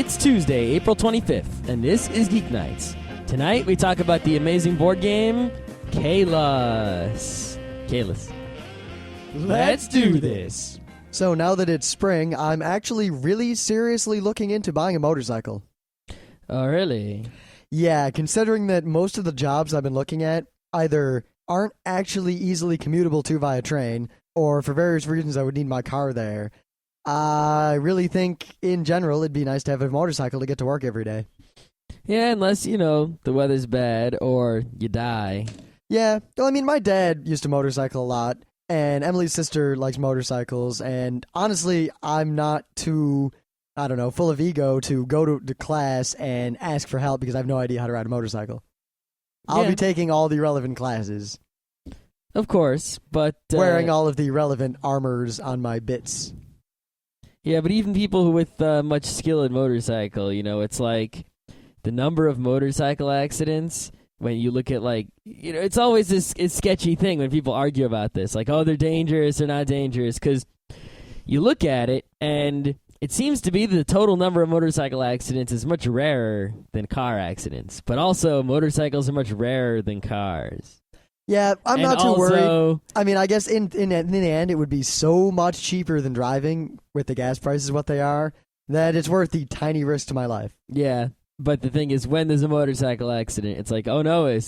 It's Tuesday, April 25th, and this is Geeknights. Tonight, we talk about the amazing board game, Caylus. Let's do this. So now that it's spring, I'm actually really seriously looking into buying a motorcycle. Oh, really? Yeah, considering that most of the jobs I've been looking at either aren't actually easily commutable to via train, or for various reasons I would need my car there. I really think, in general, it'd be nice to have a motorcycle to get to work every day. Yeah, unless, the weather's bad or you die. Yeah, well, I mean, my dad used to motorcycle a lot, and Emily's sister likes motorcycles, and honestly, I'm not too, full of ego to go to class and ask for help because I have no idea how to ride a motorcycle. I'll be taking all the relevant classes. Of course, but... wearing all of the relevant armors on my bits. Yeah, but even people with much skill in motorcycle, it's like the number of motorcycle accidents, when you look at, it's always this sketchy thing when people argue about this. Like, oh, they're dangerous, they're not dangerous, because you look at it, and it seems to be that the total number of motorcycle accidents is much rarer than car accidents. But also, motorcycles are much rarer than cars. Yeah, I'm not too worried. I mean, I guess in the end, it would be so much cheaper than driving with the gas prices what they are that it's worth the tiny risk to my life. Yeah, but the thing is, when there's a motorcycle accident, it's like, oh no,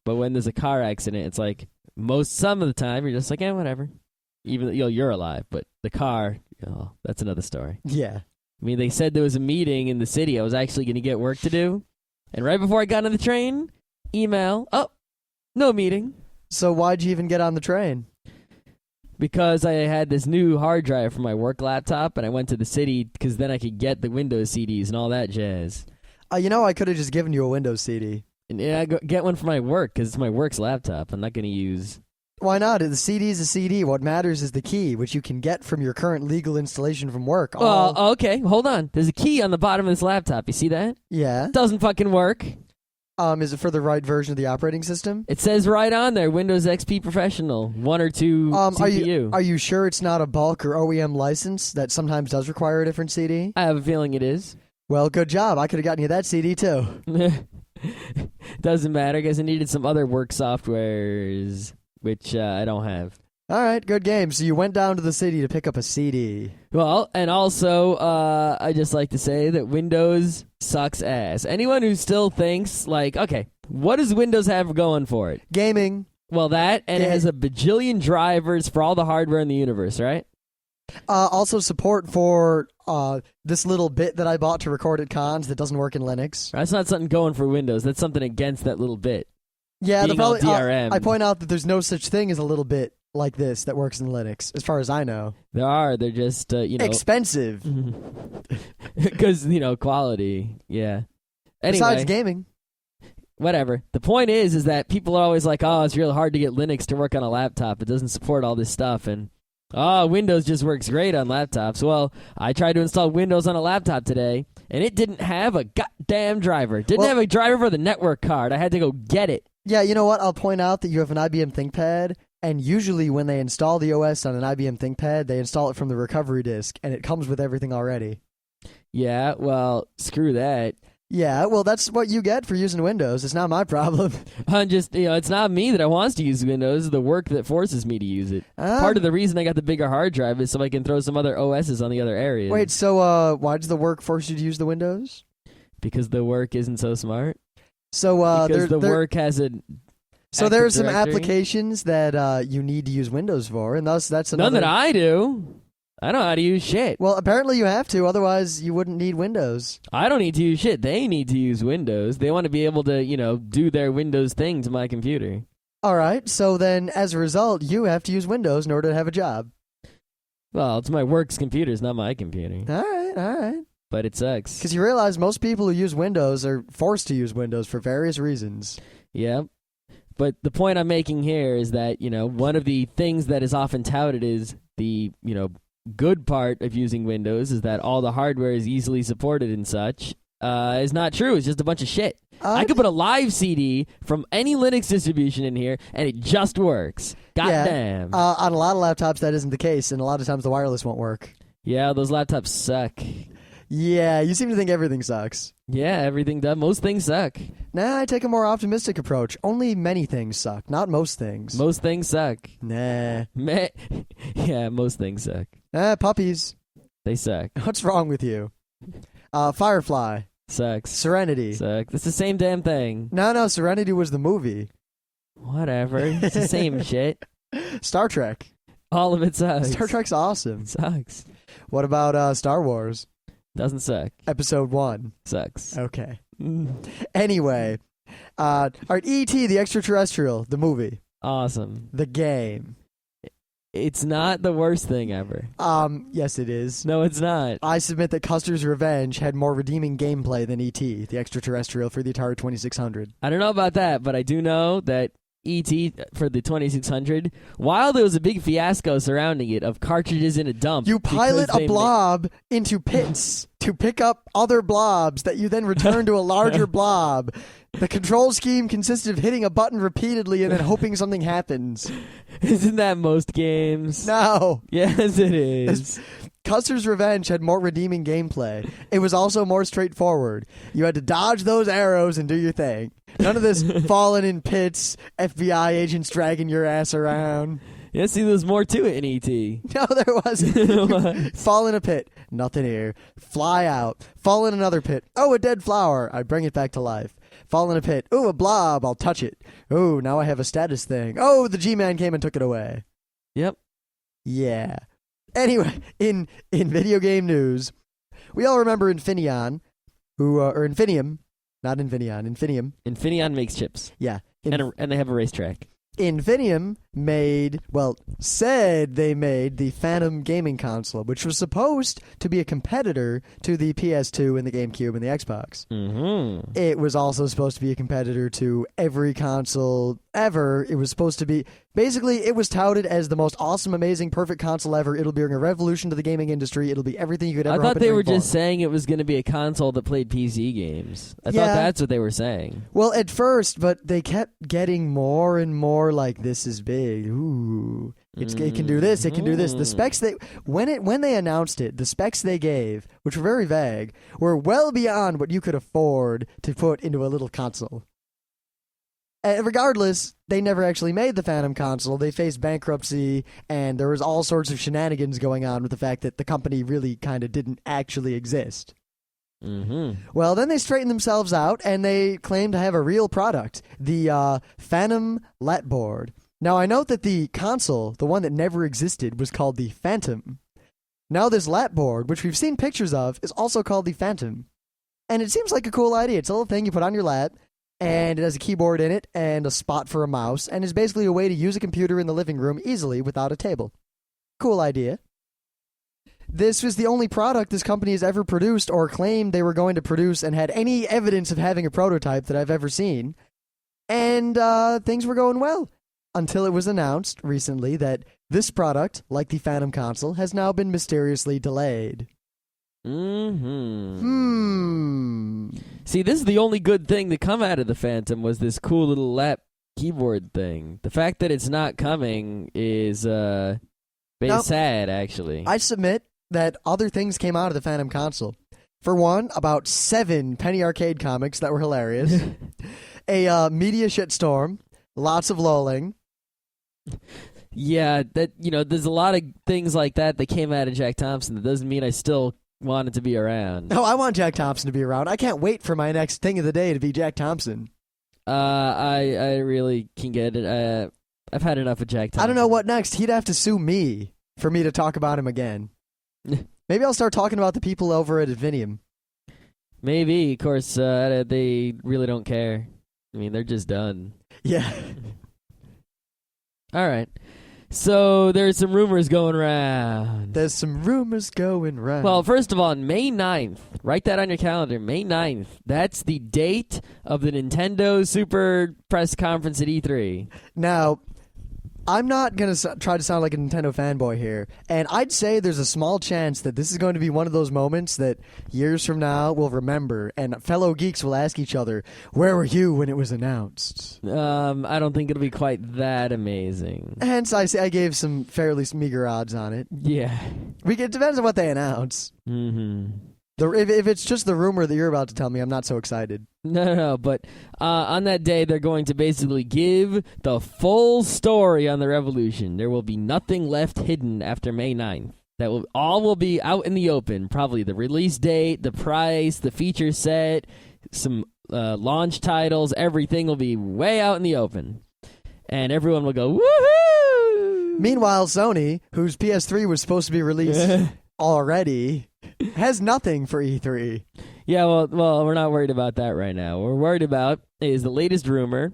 but when there's a car accident, it's like some of the time you're just like, whatever. Even you're alive, but the car, that's another story. Yeah. I mean, they said there was a meeting in the city. I was actually going to get work to do, and right before I got on the train, email, no meeting. So why'd you even get on the train? Because I had this new hard drive for my work laptop, and I went to the city because then I could get the Windows CDs and all that jazz. I could have just given you a Windows CD. And I get one for my work because it's my work's laptop. I'm not going to use... Why not? The CD is a CD. What matters is the key, which you can get from your current legal installation from work. Oh, okay. Hold on. There's a key on the bottom of this laptop. You see that? Yeah. Doesn't fucking work. Is it for the right version of the operating system? It says right on there, Windows XP Professional, 1 or 2 CPU. Are you sure it's not a bulk or OEM license that sometimes does require a different CD? I have a feeling it is. Well, good job. I could have gotten you that CD, too. Doesn't matter, because I needed some other work softwares, which I don't have. All right, good game. So you went down to the city to pick up a CD. Well, and also, I just like to say that Windows sucks ass. Anyone who still thinks, okay, what does Windows have going for it? Gaming. Well, that, and it has a bajillion drivers for all the hardware in the universe, right? Also support for this little bit that I bought to record at cons that doesn't work in Linux. That's not something going for Windows. That's something against that little bit. Yeah, DRM. I point out that there's no such thing as a little bit like this that works in Linux, as far as I know. There are. They're just, expensive. Because, quality. Yeah. Anyway, besides gaming. Whatever. The point is that people are always like, oh, it's real hard to get Linux to work on a laptop. It doesn't support all this stuff. And, Windows just works great on laptops. Well, I tried to install Windows on a laptop today, and it didn't have a goddamn driver. Didn't have a driver for the network card. I had to go get it. Yeah, you know what? I'll point out that you have an IBM ThinkPad, and usually when they install the OS on an IBM ThinkPad, they install it from the recovery disk, and it comes with everything already. Yeah, well, screw that. Yeah, well, that's what you get for using Windows. It's not my problem. It's not me that wants to use Windows. It's the work that forces me to use it. Part of the reason I got the bigger hard drive is so I can throw some other OSs on the other areas. Wait, so why does the work force you to use the Windows? Because the work isn't so smart. So because the work has a... So there are some applications that you need to use Windows for, and thus that's another... None that I do. I know how to use shit. Well, apparently you have to, otherwise you wouldn't need Windows. I don't need to use shit. They need to use Windows. They want to be able to, do their Windows thing to my computer. All right, so then as a result, you have to use Windows in order to have a job. Well, it's my work's computer. It's not my computer. All right. But it sucks. Because you realize most people who use Windows are forced to use Windows for various reasons. Yeah. But the point I'm making here is that, one of the things that is often touted is the, good part of using Windows is that all the hardware is easily supported and such. Is not true. It's just a bunch of shit. I could put a live CD from any Linux distribution in here, and it just works. Goddamn. On a lot of laptops, that isn't the case, and a lot of times the wireless won't work. Yeah, those laptops suck. Yeah, you seem to think everything sucks. Yeah, everything does. Most things suck. Nah, I take a more optimistic approach. Only many things suck, not most things. Most things suck. Nah. Yeah, most things suck. Puppies. They suck. What's wrong with you? Firefly. Sucks. Serenity. Sucks. It's the same damn thing. No, Serenity was the movie. Whatever. It's the same shit. Star Trek. All of it sucks. Star Trek's awesome. It sucks. What about Star Wars? Doesn't suck. Episode 1. Sucks. Okay. Anyway. All right, E.T. the Extraterrestrial, the movie. Awesome. The game. It's not the worst thing ever. Yes it is. No, it's not. I submit that Custer's Revenge had more redeeming gameplay than E.T., the Extraterrestrial for the Atari 2600. I don't know about that, but I do know that E.T. for the 2600, while there was a big fiasco surrounding it of cartridges in a dump. You pilot a blob into pits to pick up other blobs that you then return to a larger blob. The control scheme consisted of hitting a button repeatedly and then hoping something happens. Isn't that most games? No. Yes, it is. Custer's Revenge had more redeeming gameplay. It was also more straightforward. You had to dodge those arrows and do your thing. None of this falling in pits, FBI agents dragging your ass around. Yeah, see, there's more to it in E.T. No, there wasn't. Fall in a pit. Nothing here. Fly out. Fall in another pit. Oh, a dead flower. I bring it back to life. Fall in a pit. Oh, a blob. I'll touch it. Oh, now I have a status thing. Oh, the G-Man came and took it away. Yep. Yeah. Anyway, in video game news, we all remember Infinium, or Infinium, not Infinion, Infinium. Infinium makes chips. Yeah. And they have a racetrack. Infinium said they made the Phantom gaming console, which was supposed to be a competitor to the PS2 and the GameCube and the Xbox. Mm-hmm. It was also supposed to be a competitor to every console ever. It was supposed to be... Basically, it was touted as the most awesome, amazing, perfect console ever. It'll bring a revolution to the gaming industry. It'll be everything you could ever I thought hope they and were dream just saying it was going to be a console that played PC games. I Yeah. thought that's what they were saying. Well, at first, but they kept getting more and more like, this is big. Ooh. It can do this, it can do this. The specs when they announced it, the specs they gave, which were very vague, were well beyond what you could afford to put into a little console. Regardless, they never actually made the Phantom console. They faced bankruptcy, and there was all sorts of shenanigans going on with the fact that the company really kind of didn't actually exist. Mm-hmm. Well, then they straightened themselves out, and they claimed to have a real product, the Phantom Latboard. Now, I note that the console, the one that never existed, was called the Phantom. Now this Latboard, which we've seen pictures of, is also called the Phantom. And it seems like a cool idea. It's a little thing you put on your lap, and it has a keyboard in it and a spot for a mouse, and is basically a way to use a computer in the living room easily without a table. Cool idea. This was the only product this company has ever produced or claimed they were going to produce and had any evidence of having a prototype that I've ever seen. And things were going well. Until it was announced recently that this product, like the Phantom console, has now been mysteriously delayed. See, this is the only good thing to come out of the Phantom was this cool little lap keyboard thing. The fact that it's not coming is sad, actually. I submit that other things came out of the Phantom console. For one, about 7 Penny Arcade comics that were hilarious. A media shitstorm. Lots of lolling. Yeah, there's a lot of things like that came out of Jack Thompson. That doesn't mean I still want it to be around. No, I want Jack Thompson to be around. I can't wait for my next thing of the day to be Jack Thompson. I really can get it. I've had enough of Jack Thompson. I don't know what next. He'd have to sue me for me to talk about him again. Maybe I'll start talking about the people over at Infinium. Maybe, of course, they really don't care. I mean, they're just done. Yeah. All right. So there's some rumors going around. There's some rumors going around. Well, first of all, on May 9th, write that on your calendar, May 9th, that's the date of the Nintendo Super Press Conference at E3. Now, I'm not going to try to sound like a Nintendo fanboy here, and I'd say there's a small chance that this is going to be one of those moments that years from now we'll remember, and fellow geeks will ask each other, where were you when it was announced? I don't think it'll be quite that amazing. Hence, I gave some fairly meager odds on it. Yeah. It depends on what they announce. Mm-hmm. If it's just the rumor that you're about to tell me, I'm not so excited. No. But on that day, they're going to basically give the full story on the revolution. There will be nothing left hidden after May 9th. That will be out in the open. Probably the release date, the price, the feature set, some launch titles. Everything will be way out in the open, and everyone will go woohoo! Meanwhile, Sony, whose PS3 was supposed to be released already, has nothing for E3. Yeah, well, we're not worried about that right now. What we're worried about is the latest rumor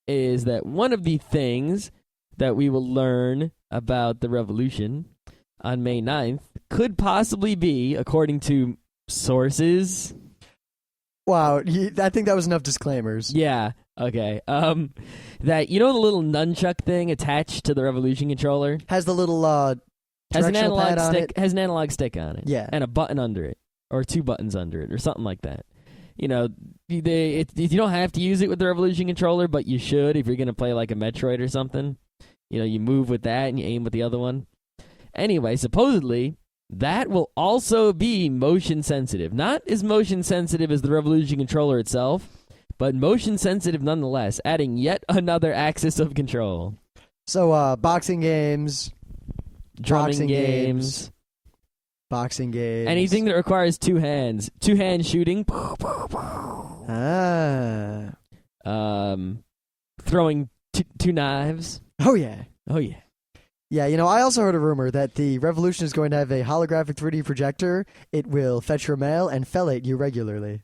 is that one of the things that we will learn about the revolution on May 9th could possibly be, according to sources. Wow, I think that was enough disclaimers. Yeah, okay. That, you know the little nunchuck thing attached to the revolution controller? Has the little Has an directional analog pad on stick. it? Has an analog stick on it. Yeah. And a button under it, or 2 buttons under it, or something like that. You know, you don't have to use it with the revolution controller, but you should if you're going to play like a Metroid or something. You know, you move with that and you aim with the other one. Anyway, supposedly, that will also be motion sensitive. Not as motion sensitive as the revolution controller itself, but motion sensitive nonetheless, adding yet another axis of control. So, boxing games, Drumming boxing games. Boxing games. Anything that requires 2 hands. 2-hand shooting. Ah. Throwing 2 knives. Oh, yeah. Oh, yeah. Yeah, I also heard a rumor that the Revolution is going to have a holographic 3D projector. It will fetch your mail and fellate you regularly.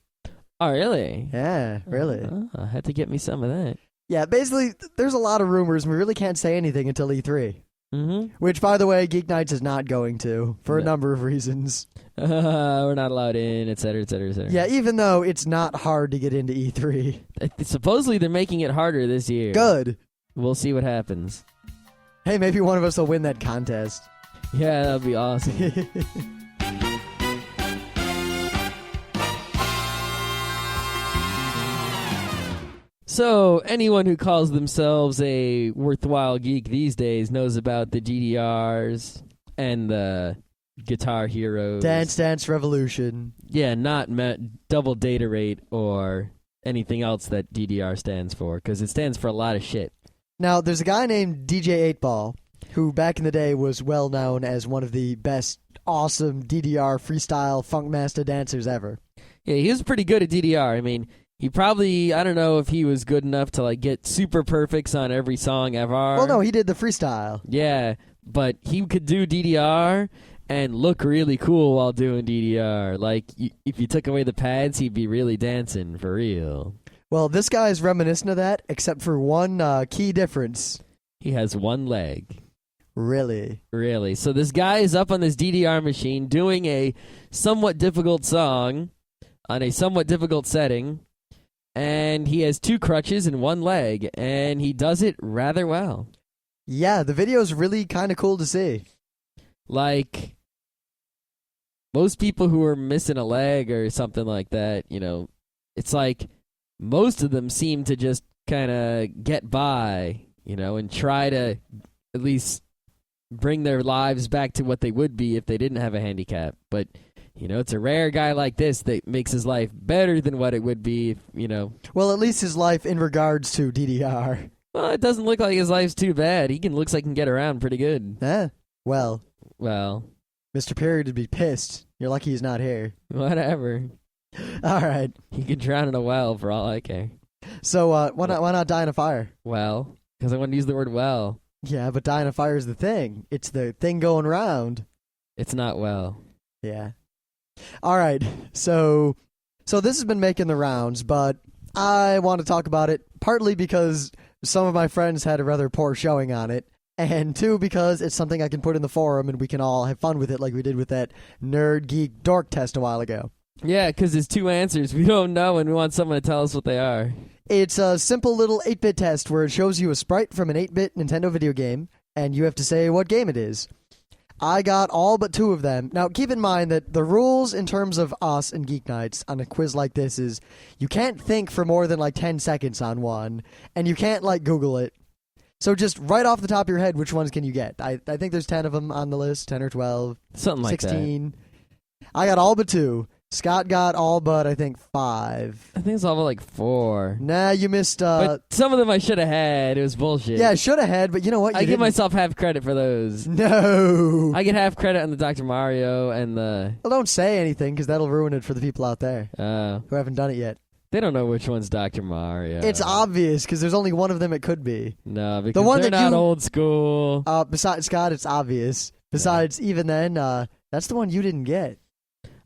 Oh, really? Yeah, really. I had to get me some of that. Yeah, basically, there's a lot of rumors, and we really can't say anything until E3. Mm-hmm. Which, by the way, Geeknights is not going to, for a number of reasons. We're not allowed in, et cetera, et cetera, et cetera. Yeah, even though it's not hard to get into E3. Supposedly they're making it harder this year. Good. We'll see what happens. Hey, maybe one of us will win that contest. Yeah, that'd be awesome. So, anyone who calls themselves a worthwhile geek these days knows about the GDRs and the Guitar Heroes. Dance Dance Revolution. Yeah, not double data rate or anything else that DDR stands for, because it stands for a lot of shit. Now, there's a guy named DJ 8Ball, who back in the day was well known as one of the best awesome DDR freestyle funkmaster dancers ever. Yeah, he was pretty good at DDR. I mean, he probably, I don't know if he was good enough to like get super perfects on every song ever. Well, no, he did the freestyle. Yeah, but he could do DDR and look really cool while doing DDR. Like, if you took away the pads, he'd be really dancing for real. Well, this guy is reminiscent of that, except for one key difference. He has 1 leg. Really? Really. So this guy is up on this DDR machine doing a somewhat difficult song on a somewhat difficult setting, and he has 2 crutches and 1 leg, and he does it rather well. Yeah, the video is really kind of cool to see. Like, most people who are missing a leg or something like that, it's like most of them seem to just kind of get by, and try to at least bring their lives back to what they would be if they didn't have a handicap. But, it's a rare guy like this that makes his life better than what it would be if, Well, at least his life in regards to DDR. Well, it doesn't look like his life's too bad. Looks like he can get around pretty good. Well, Mr. Period would be pissed. You're lucky he's not here. Whatever. All right. He could drown in a well for all I care. So, why not die in a fire? Well, because I want to use the word well. Yeah, but die in a fire is the thing. It's the thing going round. It's not well. Yeah. All right. So this has been making the rounds, but I want to talk about it partly because some of my friends had a rather poor showing on it, and 2, because it's something I can put in the forum and we can all have fun with it like we did with that nerd, geek, dork test a while ago. Yeah, because there's 2 answers we don't know and we want someone to tell us what they are. It's a simple little 8-bit test where it shows you a sprite from an 8-bit Nintendo video game, and you have to say what game it is. I got all but 2 of them. Now, keep in mind that the rules in terms of us and Geeknights on a quiz like this is you can't think for more than like 10 seconds on one, and you can't like Google it. So just right off the top of your head, which ones can you get? I think there's 10 of them on the list, 10 or 12. Something like 16. I got all but 2. Scott got all but, I think, 5. I think it's all but like 4. Nah, you missed... But some of them I should have had. It was bullshit. Yeah, should have had, but you know what? I give myself half credit for those. No. I get half credit on the Dr. Mario and the... Well, don't say anything, because that'll ruin it for the people out there who haven't done it yet. They don't know which one's Dr. Mario. It's obvious, because there's only one of them it could be. No, because the one they're that not old school. Besides Scott, it's obvious. Besides, even then, that's the one you didn't get.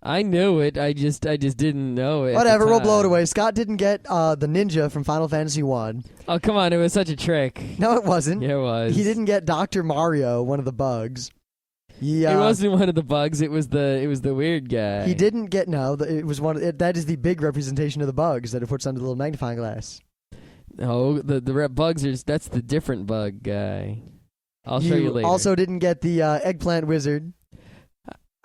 I knew it. I just didn't know it. Whatever, we'll blow it away. Scott didn't get the ninja from Final Fantasy 1. Oh, come on. It was such a trick. No, it wasn't. Yeah, it was. He didn't get Dr. Mario, one of the bugs. It wasn't one of the bugs. It was the weird guy. He didn't get, it was that is the big representation of the bugs that it puts under the little magnifying glass. Oh, the bugs that's the different bug guy. I'll show you later. Also didn't get the eggplant wizard.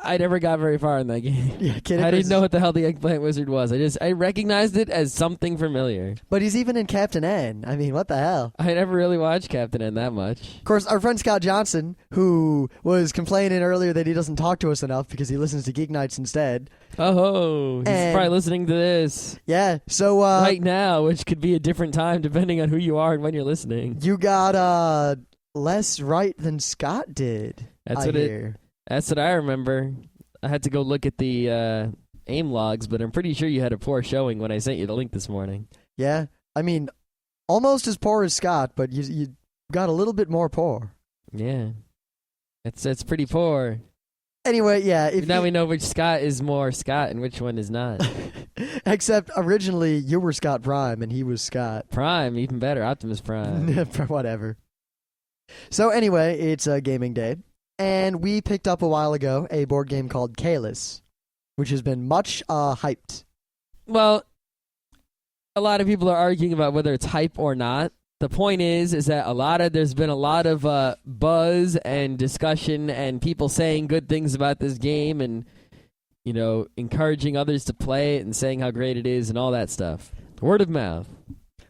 I never got very far in that game. Yeah, I didn't know what the hell the eggplant wizard was. I recognized it as something familiar. But he's even in Captain N. I mean, what the hell? I never really watched Captain N that much. Of course, our friend Scott Johnson, who was complaining earlier that he doesn't talk to us enough because he listens to Geeknights instead. Oh, he's probably listening to this. Yeah, so... right now, which could be a different time depending on who you are and when you're listening. You got less right than Scott did, That's what I remember. I had to go look at the aim logs, but I'm pretty sure you had a poor showing when I sent you the link this morning. Yeah, I mean, almost as poor as Scott, but you got a little bit more poor. Yeah, it's pretty poor. Anyway, yeah. Now we know which Scott is more Scott and which one is not. Except originally you were Scott Prime and he was Scott Prime, even better, Optimus Prime. Whatever. So anyway, it's a gaming day. And we picked up a while ago a board game called Caylus, which has been much hyped. Well, a lot of people are arguing about whether it's hype or not. The point is that there's been a lot of buzz and discussion and people saying good things about this game and, encouraging others to play it and saying how great it is and all that stuff. Word of mouth.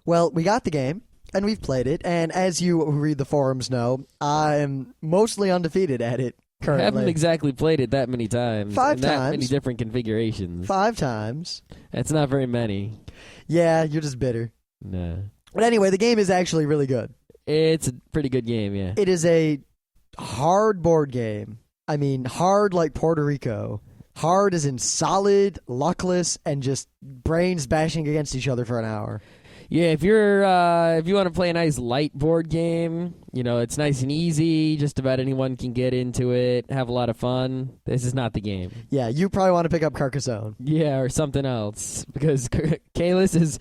Well, we got the game. And we've played it, and as you who read the forums know, I'm mostly undefeated at it currently. I haven't exactly played it that many times. 5 times. That many different configurations. 5 times. That's not very many. Yeah, you're just bitter. No. But anyway, the game is actually really good. It's a pretty good game, yeah. It is a hard board game. I mean, hard like Puerto Rico. Hard as in solid, luckless, and just brains bashing against each other for an hour. Yeah, if you want to play a nice light board game, it's nice and easy. Just about anyone can get into it, have a lot of fun. This is not the game. Yeah, you probably want to pick up Carcassonne. Yeah, or something else because Caylus is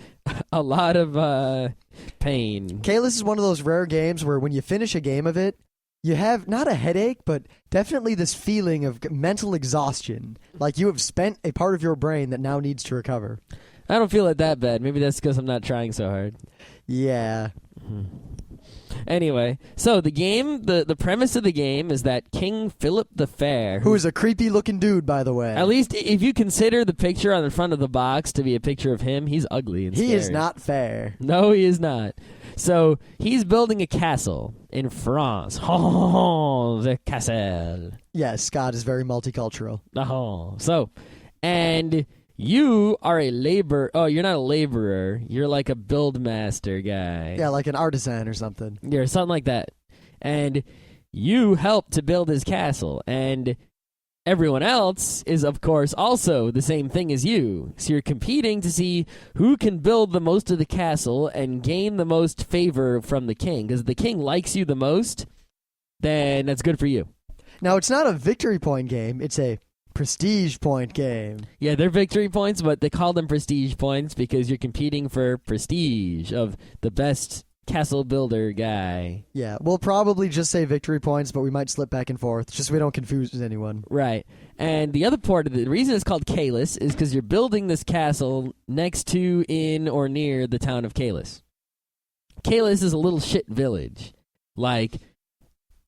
a lot of pain. Caylus is one of those rare games where when you finish a game of it, you have not a headache, but definitely this feeling of mental exhaustion, like you have spent a part of your brain that now needs to recover. I don't feel it that bad. Maybe that's because I'm not trying so hard. Yeah. Anyway, so the game, the premise of the game is that King Philip the Fair... Who is a creepy-looking dude, by the way. At least if you consider the picture on the front of the box to be a picture of him, he's ugly and scary. He is not fair. No, he is not. So he's building a castle in France. Oh, the castle. Yes, Scott is very multicultural. Oh, so, and... You are a laborer. Oh, you're not a laborer. You're like a build master guy. Yeah, like an artisan or something. Yeah, something like that. And you help to build his castle. And everyone else is, of course, also the same thing as you. So you're competing to see who can build the most of the castle and gain the most favor from the king. Because if the king likes you the most, then that's good for you. Now, it's not a victory point game. It's a prestige point game. Yeah, they're victory points, but they call them prestige points because you're competing for prestige of the best castle builder guy. Yeah, we'll probably just say victory points, but we might slip back and forth just so we don't confuse anyone. Right. And the other part of the reason it's called Caylus is because you're building this castle next to, in, or near the town of Caylus. Caylus is a little shit village. Like...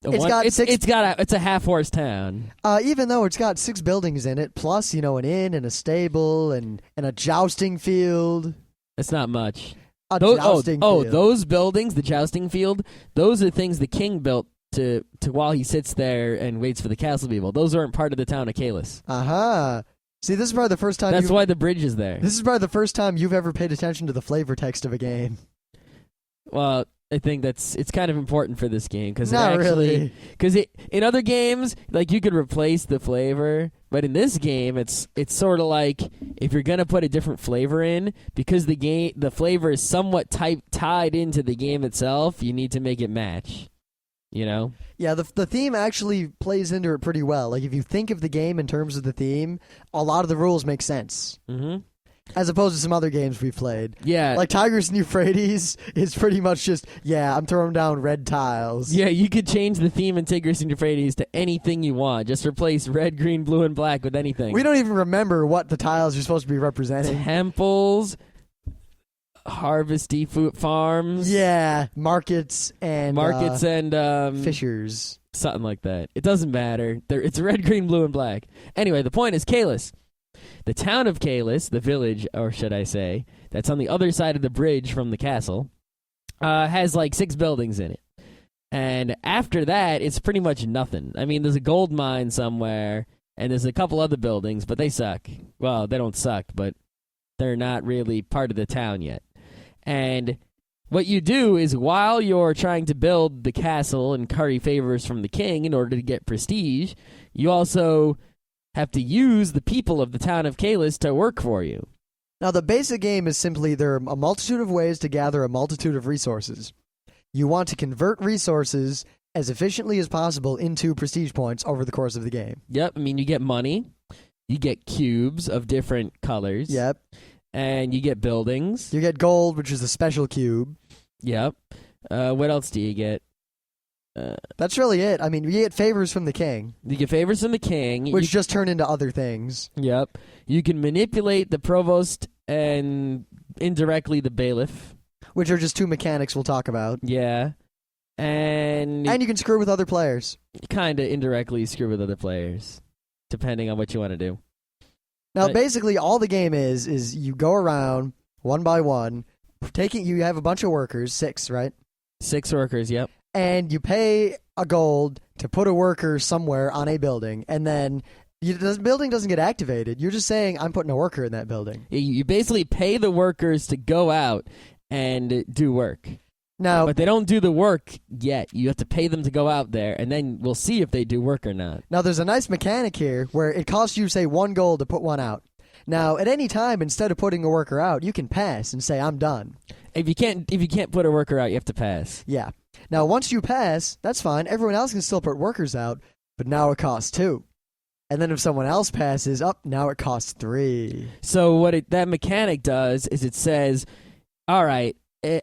It's a half-horse town. Even though it's got 6 buildings in it, plus, an inn and a stable and a jousting field. It's not much. Jousting field. Those buildings, the jousting field, those are things the king built to while he sits there and waits for the castle people. Those aren't part of the town of Caylus. Uh-huh. See, this is probably the first time. That's why the bridge is there. This is probably the first time you've ever paid attention to the flavor text of a game. Well, I think it's kind of important for this game because Not really. Because in other games, like you could replace the flavor, but in this game, it's sort of like if you're gonna put a different flavor in, because the flavor is somewhat tied into the game itself, you need to make it match. You know? Yeah, the theme actually plays into it pretty well. Like, if you think of the game in terms of the theme, a lot of the rules make sense. Mm-hmm. As opposed to some other games we've played. Yeah. Like Tigris and Euphrates is pretty much just, I'm throwing down red tiles. Yeah, you could change the theme in Tigris and Euphrates to anything you want. Just replace red, green, blue, and black with anything. We don't even remember what the tiles are supposed to be representing. Temples, harvesty food farms. Yeah, markets and fishers. Something like that. It doesn't matter. It's red, green, blue, and black. Anyway, the point is Caylus. The town of Caylus, the village, or should I say, that's on the other side of the bridge from the castle, has like 6 buildings in it. And after that, it's pretty much nothing. I mean, there's a gold mine somewhere, and there's a couple other buildings, but they suck. Well, they don't suck, but they're not really part of the town yet. And what you do is, while you're trying to build the castle and curry favors from the king in order to get prestige, you also have to use the people of the town of Caylus to work for you. Now, the basic game is simply there are a multitude of ways to gather a multitude of resources. You want to convert resources as efficiently as possible into prestige points over the course of the game. Yep, I mean, you get money, you get cubes of different colors. Yep. And you get buildings. You get gold, which is a special cube. Yep. What else do you get? That's really it. I mean, you get favors from the king. You get favors from the king. Which just turn into other things. Yep. You can manipulate the provost and indirectly the bailiff. Which are just 2 mechanics we'll talk about. Yeah. And you can screw with other players. Kind of indirectly screw with other players, depending on what you want to do. Now, basically, all the game is you go around one by one, you have a bunch of workers, 6, right? 6 workers, yep. And you pay a gold to put a worker somewhere on a building, and then the building doesn't get activated. You're just saying, I'm putting a worker in that building. You basically pay the workers to go out and do work. Now, but they don't do the work yet. You have to pay them to go out there, and then we'll see if they do work or not. Now, there's a nice mechanic here where it costs you, say, 1 gold to put one out. Now, at any time, instead of putting a worker out, you can pass and say, I'm done. If you can't put a worker out, you have to pass. Yeah. Now, once you pass, that's fine. Everyone else can still put workers out, but now it costs 2. And then if someone else passes, now it costs 3. So what that mechanic does is it says, all right,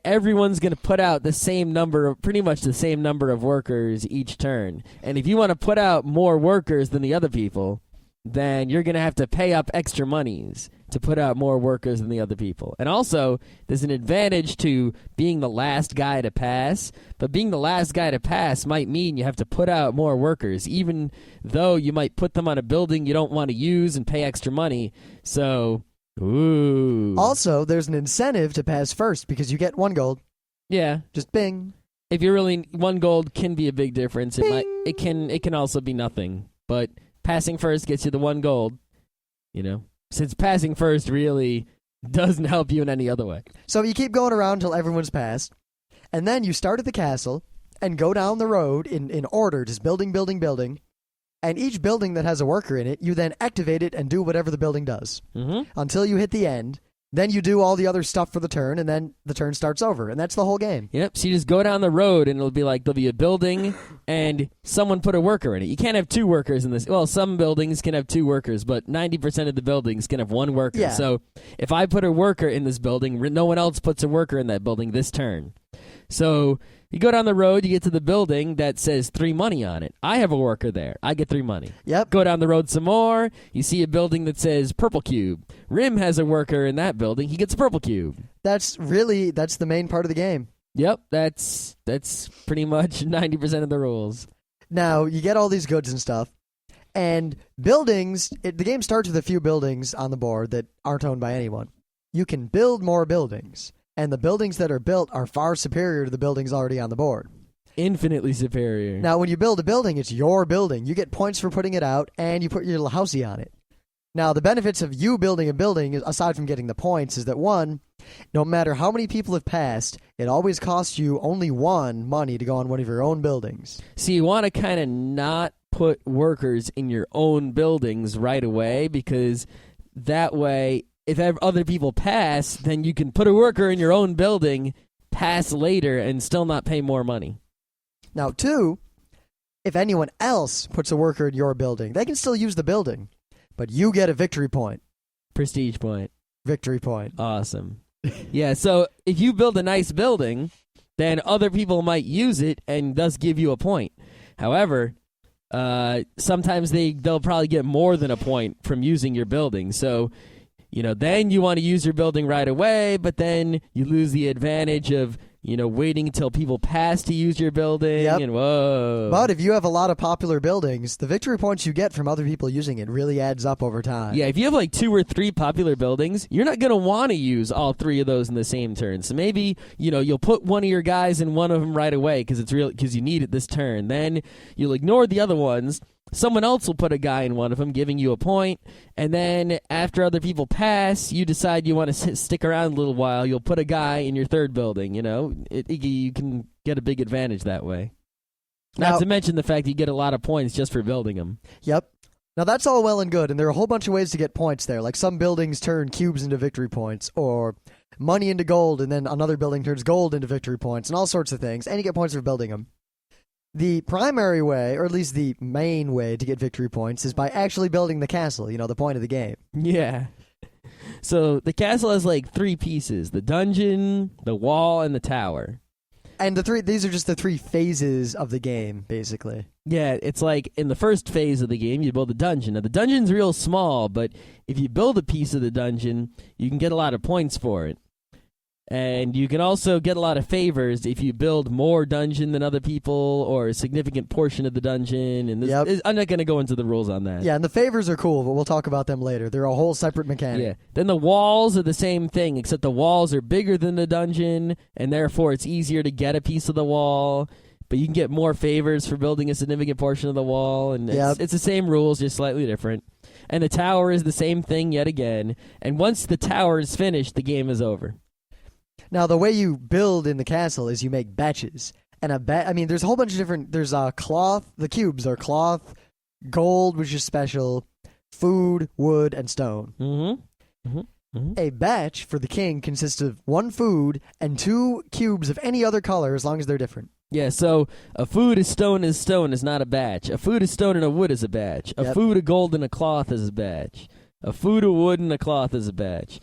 everyone's going to put out pretty much the same number of workers each turn. And if you want to put out more workers than the other people, then you're going to have to pay up extra monies to put out more workers than the other people. And also, there's an advantage to being the last guy to pass, but being the last guy to pass might mean you have to put out more workers, even though you might put them on a building you don't want to use and pay extra money. So, ooh. Also, there's an incentive to pass first because you get 1 gold. Yeah. Just bing. If you're really 1 gold can be a big difference. It can also be nothing, but passing first gets you the 1 gold, since passing first really doesn't help you in any other way. So you keep going around until everyone's passed, and then you start at the castle and go down the road in order, just building, and each building that has a worker in it, you then activate it and do whatever the building does until you hit the end. Then you do all the other stuff for the turn, and then the turn starts over, and that's the whole game. Yep, so you just go down the road, and it'll be like there'll be a building, and someone put a worker in it. You can't have 2 workers in this. Well, some buildings can have 2 workers, but 90% of the buildings can have 1 worker. Yeah. So if I put a worker in this building, no one else puts a worker in that building this turn. So you go down the road, you get to the building that says 3 money on it. I have a worker there. I get 3 money. Yep. Go down the road some more. You see a building that says purple cube. Rim has a worker in that building. He gets a purple cube. That's the main part of the game. Yep, that's pretty much 90% of the rules. Now, you get all these goods and stuff. And buildings, the game starts with a few buildings on the board that aren't owned by anyone. You can build more buildings. And the buildings that are built are far superior to the buildings already on the board. Infinitely superior. Now, when you build a building, it's your building. You get points for putting it out, and you put your little housey on it. Now, the benefits of you building a building, aside from getting the points, is that one, no matter how many people have passed, it always costs you only one money to go on one of your own buildings. So you want to kind of not put workers in your own buildings right away, because that way, if other people pass, then you can put a worker in your own building, pass later, and still not pay more money. Now, two, if anyone else puts a worker in your building, they can still use the building, but you get a victory point. Prestige point. Victory point. Awesome. Yeah, so if you build a nice building, then other people might use it and thus give you a point. However, sometimes they'll probably get more than a point from using your building. So, then you want to use your building right away, but then you lose the advantage of, waiting until people pass to use your building. Yep. And whoa. But if you have a lot of popular buildings, the victory points you get from other people using it really adds up over time. Yeah, if you have like 2 or 3 popular buildings, you're not going to want to use all 3 of those in the same turn. So maybe, you'll put one of your guys in one of them right away because you need it this turn. Then you'll ignore the other ones. Someone else will put a guy in one of them, giving you a point. And then after other people pass, you decide you want to stick around a little while. You'll put a guy in your third building, you can get a big advantage that way. Not to mention the fact that you get a lot of points just for building them. Yep. Now, that's all well and good, and there are a whole bunch of ways to get points there. Like some buildings turn cubes into victory points, or money into gold, and then another building turns gold into victory points, and all sorts of things, and you get points for building them. The primary way, or at least the main way to get victory points, is by actually building the castle, the point of the game. Yeah. So the castle has like 3 pieces: the dungeon, the wall, and the tower. And these are just the 3 phases of the game, basically. Yeah, it's like in the first phase of the game, you build a dungeon. Now, the dungeon's real small, but if you build a piece of the dungeon, you can get a lot of points for it. And you can also get a lot of favors if you build more dungeon than other people, or a significant portion of the dungeon. And I'm not going to go into the rules on that. Yeah, and the favors are cool, but we'll talk about them later. They're a whole separate mechanic. Yeah. Then the walls are the same thing, except the walls are bigger than the dungeon, and therefore it's easier to get a piece of the wall. But you can get more favors for building a significant portion of the wall, and it's the same rules, just slightly different. And the tower is the same thing yet again. And once the tower is finished, the game is over. Now, the way you build in the castle is you make batches. And there's a whole bunch of different... There's cloth. The cubes are cloth, gold, which is special, food, wood, and stone. Mm-hmm. Mm-hmm. Mm-hmm. A batch for the king consists of 1 food and 2 cubes of any other color, as long as they're different. Yeah, so a food is stone is not a batch. A food is stone and a wood is a batch. A food of gold and a cloth is a batch. A food of wood and a cloth is a batch.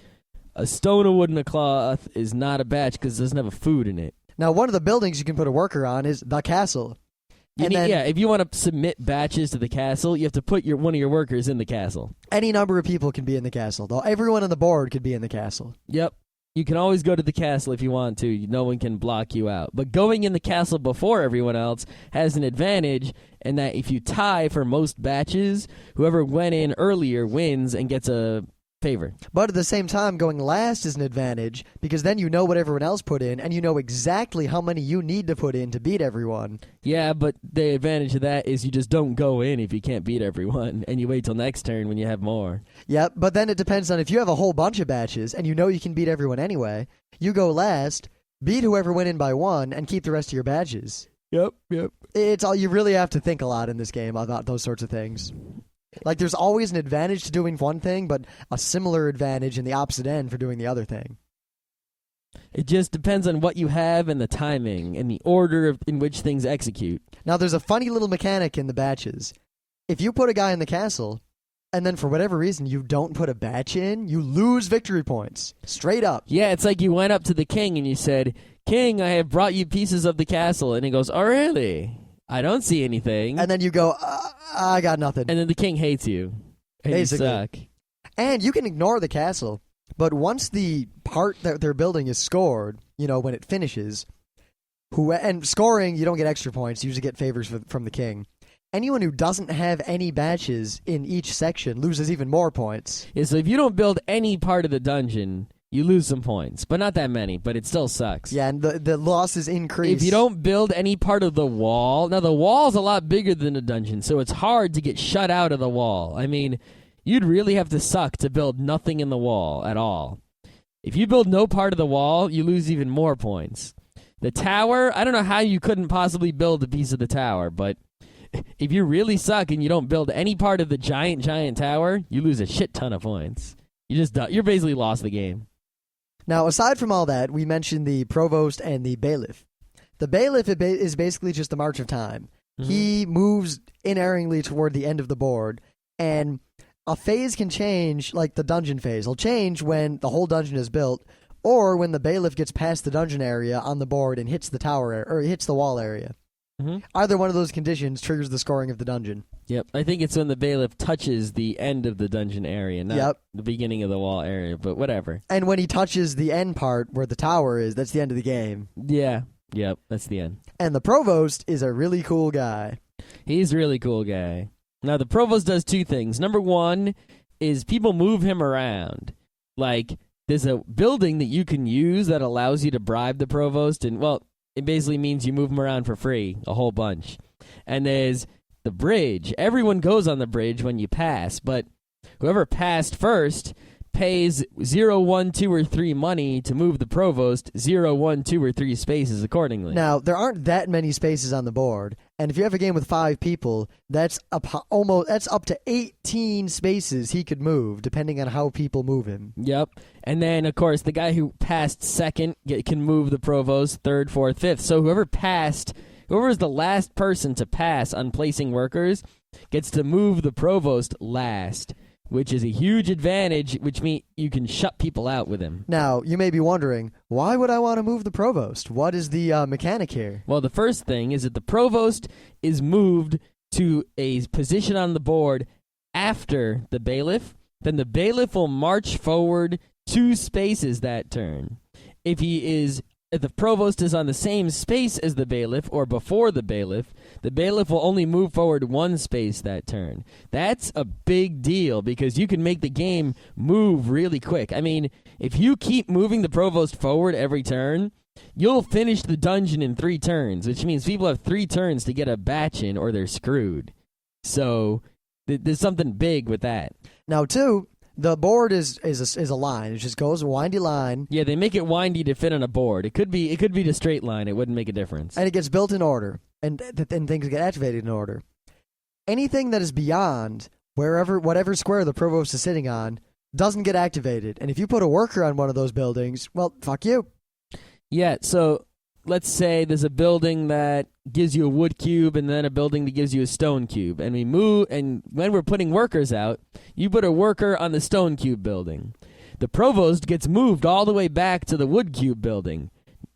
A stone of wood and a cloth is not a batch because it doesn't have a food in it. Now, one of the buildings you can put a worker on is the castle. If you want to submit batches to the castle, you have to put one of your workers in the castle. Any number of people can be in the castle, though. Everyone on the board could be in the castle. Yep. You can always go to the castle if you want to. No one can block you out. But going in the castle before everyone else has an advantage in that if you tie for most batches, whoever went in earlier wins and gets a favor. But at the same time, going last is an advantage because then you know what everyone else put in and you know exactly how many you need to put in to beat everyone. Yeah, but the advantage of that is you just don't go in if you can't beat everyone and you wait till next turn when you have more. Yep, but then it depends on if you have a whole bunch of batches and you know you can beat everyone anyway, you go last, beat whoever went in by 1, and keep the rest of your badges. Yep. It's all you really have to think a lot in this game about those sorts of things. Like, there's always an advantage to doing one thing, but a similar advantage in the opposite end for doing the other thing. It just depends on what you have and the timing and the order in which things execute. Now, there's a funny little mechanic in the batches. If you put a guy in the castle, and then for whatever reason you don't put a batch in, you lose victory points. Straight up. Yeah, it's like you went up to the king and you said, "King, I have brought you pieces of the castle." And he goes, "Oh, really? I don't see anything." And then you go, I got nothing. And then the king hates you. And basically. You suck. And you can ignore the castle, but once the part that they're building is scored, when it finishes, and scoring, you don't get extra points. You usually get favors from the king. Anyone who doesn't have any batches in each section loses even more points. Yeah, so if you don't build any part of the dungeon, you lose some points, but not that many, but it still sucks. Yeah, and the losses increase. If you don't build any part of the wall, now the wall's a lot bigger than the dungeon, so it's hard to get shut out of the wall. I mean, you'd really have to suck to build nothing in the wall at all. If you build no part of the wall, you lose even more points. The tower, I don't know how you couldn't possibly build a piece of the tower, but if you really suck and you don't build any part of the giant tower, you lose a shit ton of points. You're basically lost the game. Now, aside from all that, we mentioned the provost and the bailiff. The bailiff is basically just the march of time. Mm-hmm. He moves inerringly toward the end of the board, and a phase can change, like the dungeon phase. It'll change when the whole dungeon is built, or when the bailiff gets past the dungeon area on the board and hits the tower or hits the wall area. Mm-hmm. Either one of those conditions triggers the scoring of the dungeon. Yep, I think it's when the bailiff touches the end of the dungeon area, not the beginning of the wall area, but whatever. And when he touches the end part where the tower is, that's the end of the game. Yeah, yep, that's the end. And the provost is a really cool guy. He's a really cool guy. Now, the provost does two things. Number one is people move him around. Like, there's a building that you can use that allows you to bribe the provost, and, well, it basically means you move him around for free, a whole bunch. And there's the bridge. Everyone goes on the bridge when you pass, but whoever passed first pays 0, 1, 2, or 3 money to move the provost 0, 1, 2, or 3 spaces accordingly. Now, there aren't that many spaces on the board, and if you have a game with 5 people, that's up to 18 spaces he could move, depending on how people move him. Yep. And then, of course, the guy who passed second can move the provost third, fourth, fifth. So whoever is the last person to pass on placing workers gets to move the provost last, which is a huge advantage, which means you can shut people out with him. Now, you may be wondering, why would I want to move the provost? What is the mechanic here? Well, the first thing is that the provost is moved to a position on the board after the bailiff. Then the bailiff will march forward 2 spaces that turn. If the provost is on the same space as the bailiff or before the bailiff will only move forward 1 space that turn. That's a big deal because you can make the game move really quick. I mean, if you keep moving the provost forward every turn, you'll finish the dungeon in 3 turns, which means people have 3 turns to get a batch in or they're screwed. So there's something big with that. Now, too, the board is a line. It just goes a windy line. Yeah, they make it windy to fit on a board. It could be a straight line. It wouldn't make a difference. And it gets built in order, and things get activated in order. Anything that is beyond whatever square the provost is sitting on doesn't get activated. And if you put a worker on one of those buildings, well, fuck you. Yeah, so let's say there's a building that gives you a wood cube and then a building that gives you a stone cube. And when we're putting workers out, you put a worker on the stone cube building. The provost gets moved all the way back to the wood cube building.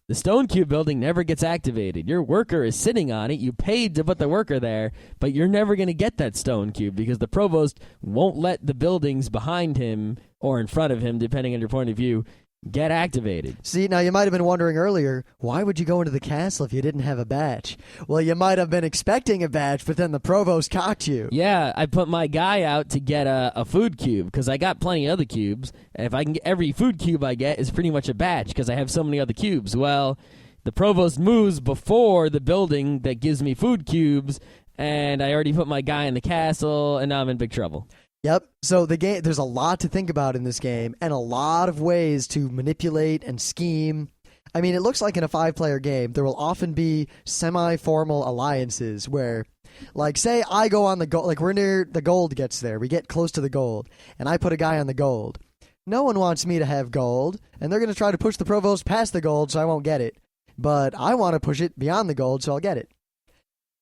The stone cube building never gets activated. Your worker is sitting on it. You paid to put the worker there, but you're never going to get that stone cube because the provost won't let the buildings behind him or in front of him, depending on your point of view, get activated. See, now you might have been wondering earlier, why would you go into the castle if you didn't have a badge? Well, you might have been expecting a badge, but then the provost cocked you. Yeah, I put my guy out to get a food cube because I got plenty of other cubes. And if I can get every food cube I get is pretty much a badge because I have so many other cubes. Well, the provost moves before the building that gives me food cubes, and I already put my guy in the castle, and now I'm in big trouble. Yep. So there's a lot to think about in this game, and a lot of ways to manipulate and scheme. I mean, it looks like in a 5-player game, there will often be semi-formal alliances where, like, say I go on the gold, like we're near the gold gets there, we get close to the gold, and I put a guy on the gold. No one wants me to have gold, and they're going to try to push the provost past the gold so I won't get it. But I want to push it beyond the gold so I'll get it.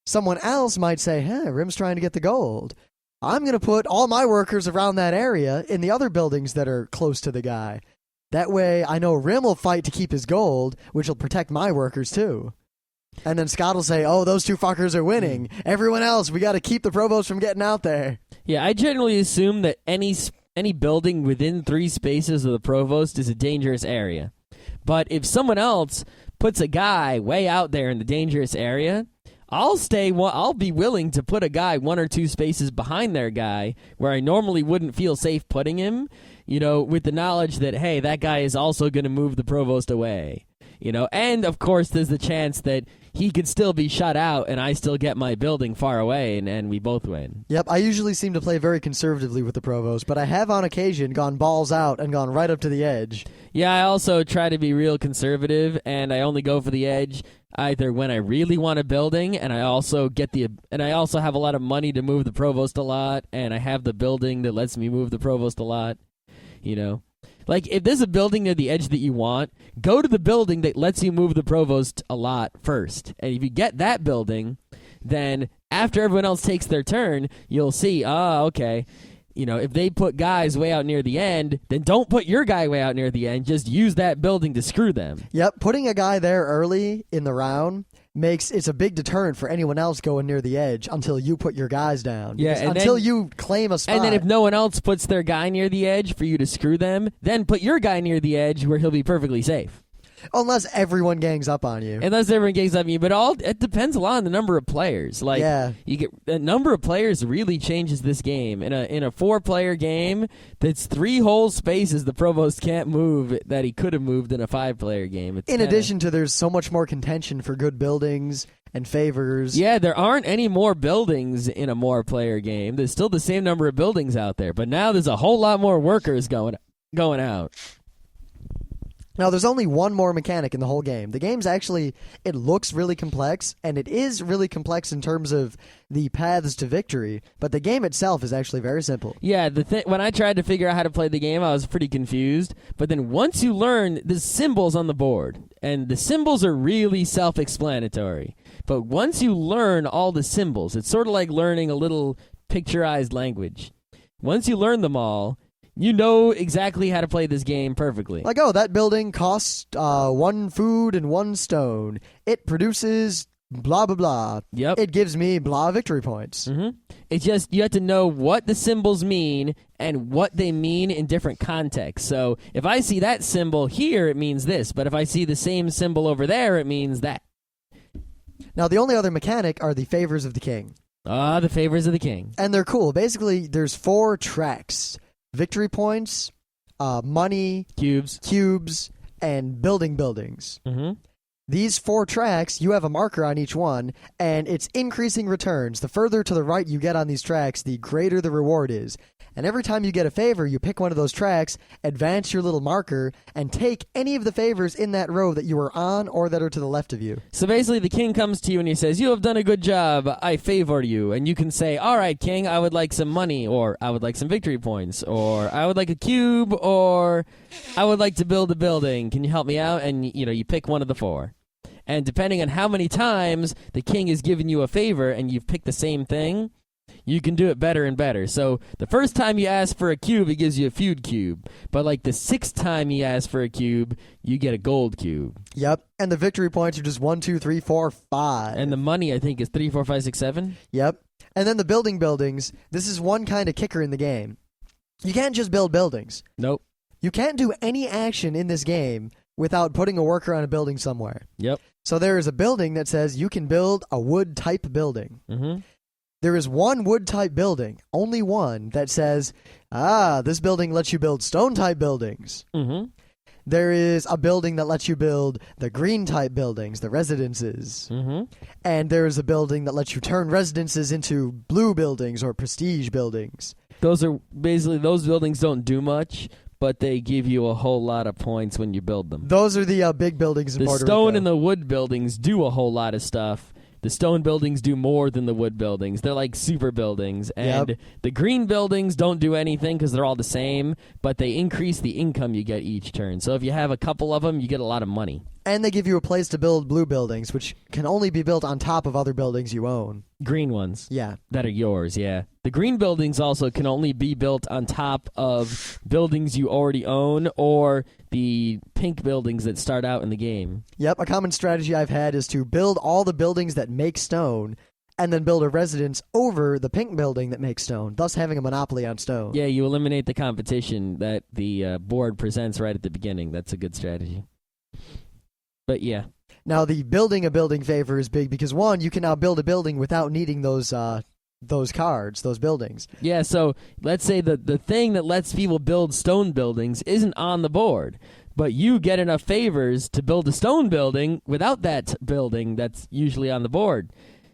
Someone else might say, Rim's trying to get the gold. I'm going to put all my workers around that area in the other buildings that are close to the guy. That way, I know Rim will fight to keep his gold, which will protect my workers, too. And then Scott will say, those 2 fuckers are winning. Everyone else, we got to keep the provost from getting out there. Yeah, I generally assume that any building within 3 spaces of the provost is a dangerous area. But if someone else puts a guy way out there in the dangerous area, I'll be willing to put a guy 1 or 2 spaces behind their guy where I normally wouldn't feel safe putting him, with the knowledge that, hey, that guy is also going to move the provost away, and of course there's the chance that he could still be shut out, and I still get my building far away, and we both win. Yep, I usually seem to play very conservatively with the Provost, but I have on occasion gone balls out and gone right up to the edge. Yeah, I also try to be real conservative, and I only go for the edge either when I really want a building, and I also have a lot of money to move the Provost a lot, and I have the building that lets me move the Provost a lot, you know. Like, if there's a building near the edge that you want, go to the building that lets you move the Provost a lot first. And if you get that building, then after everyone else takes their turn, you'll see, okay, you know, if they put guys way out near the end, then don't put your guy way out near the end. Just use that building to screw them. Yep, putting a guy there early in the round it's a big deterrent for anyone else going near the edge until you put your guys down. Yeah, and until you claim a spot. And then if no one else puts their guy near the edge for you to screw them, then put your guy near the edge where he'll be perfectly safe. Unless everyone gangs up on you. Unless everyone gangs up on you, but it depends a lot on the number of players. Like, you get the number of players really changes this game. In a 4-player game, that's 3 whole spaces the Provost can't move that he could have moved in a 5-player game. In addition to, there's so much more contention for good buildings and favors. Yeah, there aren't any more buildings in a more player game. There's still the same number of buildings out there, but now there's a whole lot more workers going out. Now, there's only one more mechanic in the whole game. The game's actually, it looks really complex, and it is really complex in terms of the paths to victory, but the game itself is actually very simple. Yeah, when I tried to figure out how to play the game, I was pretty confused, but then once you learn, there's symbols on the board, and the symbols are really self-explanatory. But once you learn all the symbols, it's sort of like learning a little picturized language. Once you learn them all, you know exactly how to play this game perfectly. Like, that building costs 1 food and 1 stone. It produces blah, blah, blah. Yep. It gives me blah victory points. Mm-hmm. It's just, you have to know what the symbols mean and what they mean in different contexts. So if I see that symbol here, it means this. But if I see the same symbol over there, it means that. Now, the only other mechanic are the favors of the king. The favors of the king. And they're cool. Basically, there's 4 tracks. Victory points, money, cubes, and buildings. Mm-hmm. These 4 tracks, you have a marker on each one, and it's increasing returns. The further to the right you get on these tracks, the greater the reward is. And every time you get a favor, you pick one of those tracks, advance your little marker, and take any of the favors in that row that you are on or that are to the left of you. So basically, the king comes to you and he says, "You have done a good job. I favor you." And you can say, "All right, king, I would like some money," or "I would like some victory points," or "I would like a cube," or "I would like to build a building. Can you help me out?" And you pick one of the 4. And depending on how many times the king has given you a favor and you've picked the same thing, you can do it better and better. So the first time you ask for a cube, he gives you a feud cube. But like the 6th time you ask for a cube, you get a gold cube. Yep. And the victory points are just 1, 2, 3, 4, 5. And the money, I think, is 3, 4, 5, 6, 7. Yep. And then the buildings, this is one kind of kicker in the game. You can't just build buildings. Nope. You can't do any action in this game without putting a worker on a building somewhere. Yep. So there is a building that says you can build a wood-type building. Mm-hmm. There is one wood-type building, only one, that says, this building lets you build stone-type buildings. Mm-hmm. There is a building that lets you build the green-type buildings, the residences. Mm-hmm. And there is a building that lets you turn residences into blue buildings or prestige buildings. Those buildings don't do much, but they give you a whole lot of points when you build them. Those are the big buildings in Puerto Rico. The stone and the wood buildings do a whole lot of stuff. The stone buildings do more than the wood buildings. They're like super buildings. And the green buildings don't do anything because they're all the same, but they increase the income you get each turn. So if you have a couple of them, you get a lot of money. And they give you a place to build blue buildings, which can only be built on top of other buildings you own. Green ones. Yeah. That are yours, yeah. The green buildings also can only be built on top of buildings you already own or the pink buildings that start out in the game. Yep, a common strategy I've had is to build all the buildings that make stone and then build a residence over the pink building that makes stone, thus having a monopoly on stone. Yeah, you eliminate the competition that the board presents right at the beginning. That's a good strategy. But yeah. Now, the building a building favor is big because, one, you can now build a building without needing those cards, those buildings. Yeah, so let's say the thing that lets people build stone buildings isn't on the board, but you get enough favors to build a stone building without that building that's usually on the board.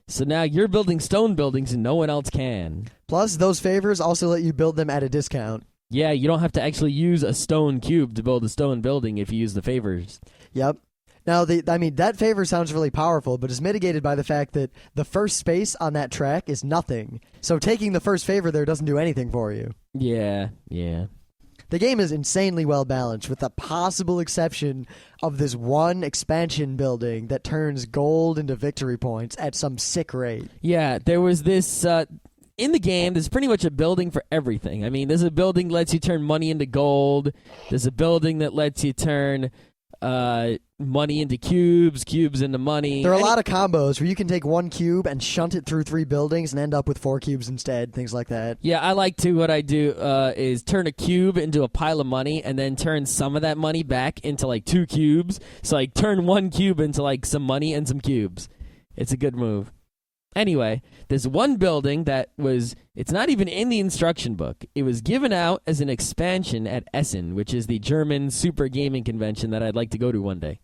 So now you're building stone buildings and no one else can. Plus, those favors also let you build them at a discount. Yeah, you don't have to actually use a stone cube to build a stone building if you use the favors. Yep. Now, that favor sounds really powerful, but is mitigated by the fact that the first space on that track is nothing. So taking the first favor there doesn't do anything for you. Yeah. The game is insanely well balanced, with the possible exception of this one expansion building that turns gold into victory points at some sick rate. Yeah, there was this... in the game, there's pretty much a building for everything. I mean, there's a building that lets you turn money into gold. There's a building that lets you turn money into cubes into money. There are a lot of combos where you can take one cube and shunt it through 3 buildings and end up with 4 cubes instead, things like that. Yeah, I like to. What I do is turn a cube into a pile of money and then turn some of that money back into like 2 cubes. So like turn 1 cube into like some money and some cubes. It's a good move. Anyway, there's one building that it's not even in the instruction book. It was given out as an expansion at Essen, which is the German super gaming convention that I'd like to go to one day.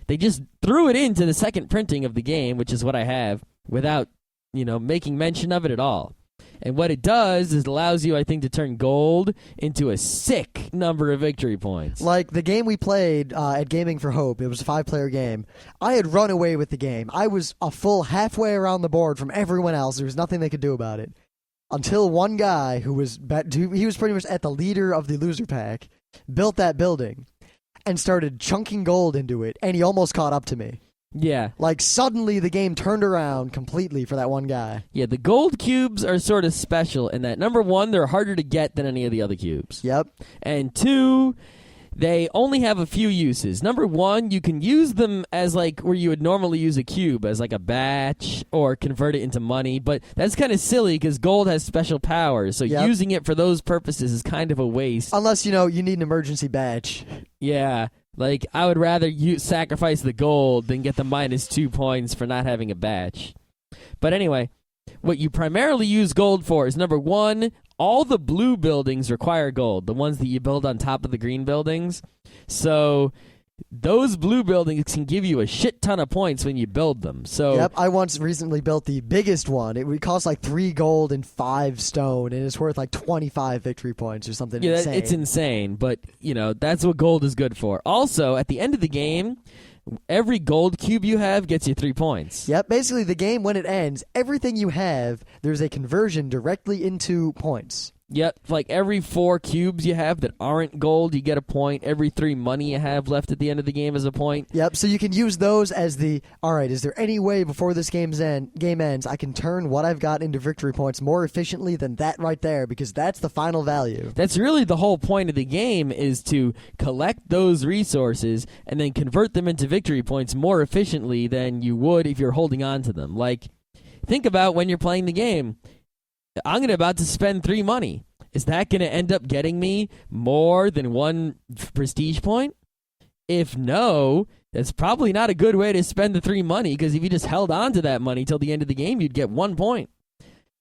They just threw it into the second printing of the game, which is what I have, without, making mention of it at all. And what it does is it allows you, I think, to turn gold into a sick number of victory points. Like the game we played at Gaming for Hope, it was a 5-player game. I had run away with the game. I was a full halfway around the board from everyone else. There was nothing they could do about it. Until one guy he was pretty much at the leader of the loser pack, built that building and started chunking gold into it, and he almost caught up to me. Yeah. Like, suddenly the game turned around completely for that one guy. Yeah, the gold cubes are sort of special in that, number 1, they're harder to get than any of the other cubes. Yep. And 2, they only have a few uses. Number 1, you can use them as, like, where you would normally use a cube, as, like, a batch or convert it into money. But that's kind of silly because gold has special powers, so using it for those purposes is kind of a waste. Unless, you need an emergency batch. Yeah. Like, I would rather sacrifice the gold than get the -2 points for not having a batch. But anyway, what you primarily use gold for is, number 1, all the blue buildings require gold, the ones that you build on top of the green buildings. So those blue buildings can give you a shit ton of points when you build them. So yep, I once recently built the biggest one. It would cost like 3 gold and 5 stone, and it's worth like 25 victory points or something insane. It's insane, but that's what gold is good for. Also, at the end of the game, every gold cube you have gets you 3 points. Yep, basically the game, when it ends, everything you have, there's a conversion directly into points. Yep, like every 4 cubes you have that aren't gold, you get a point. Every 3 money you have left at the end of the game is a point. Yep, so you can use those as alright, is there any way before this game ends I can turn what I've got into victory points more efficiently than that right there, because that's the final value. That's really the whole point of the game, is to collect those resources and then convert them into victory points more efficiently than you would if you're holding on to them. Like, think about when you're playing the game. I'm about to spend 3 money. Is that going to end up getting me more than 1 prestige point? If no, that's probably not a good way to spend the 3 money, because if you just held on to that money till the end of the game, you'd get 1 point.